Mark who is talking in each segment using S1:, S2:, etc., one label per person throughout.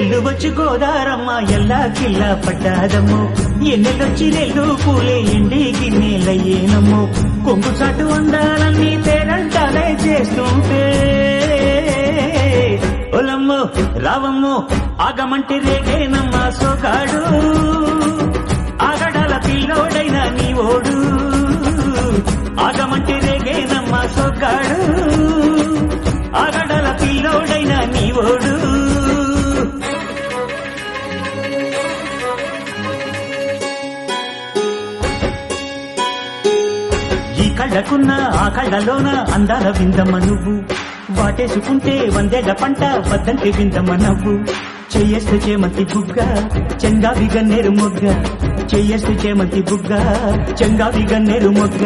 S1: ఎల్లు వచ్చి గోదారమ్మ ఎల్లా కిల్లా పడ్డాదమ్మో ఎన్నెలొచ్చి రెల్లు పూలే ఎండి గిన్నెలయ్యేనమ్మో కొంగు చాటు అందాలన్నీ పేరంటాలే చేస్తుంటే ఒలమ్మో రావమ్మో ఆగమంటే రేగేనమ్మ సోగాడు ఆగడాల పిల్లోడైనా నీ ఓడు ఆగమంటే రేగేనమ్మ సోగాడు ఆగడాల పిల్లోడైనా నీ ఓడు కళ్ళకున్న ఆ కళ్ళలోన అందాల విందమ్మ నువ్వు వాటేసుకుంటే వందేళ్ల పంట వద్దంటే విందమ్మ నవ్వు చెయ్యేస్తే చేమంతి బుగ్గ చెంగావి గన్నేరు మొగ్గ చెయ్యేస్తే చేమంతి బుగ్గ చెంగావి గన్నేరు మొగ్గ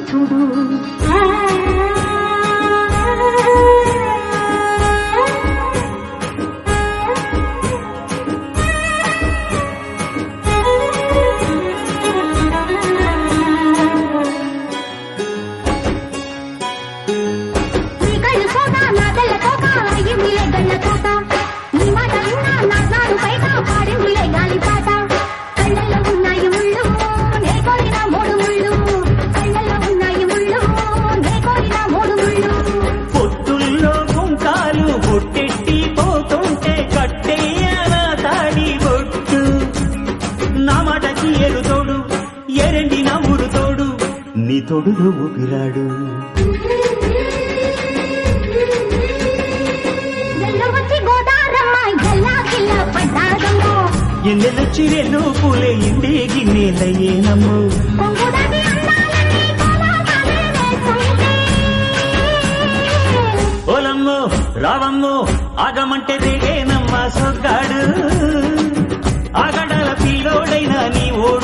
S2: చూడు
S1: నీ తోడులో ఊపిరాడు ఎన్నెలొచ్చి రెల్లు పూలే ఇండి గిన్నెలయ్యేనమ్మో ఓలమ్మో రావమ్మో ఆగమంటే రేగేనమ్మ సొగ్గాడు ఆగడాల పిల్లోడైనా నీ ఓ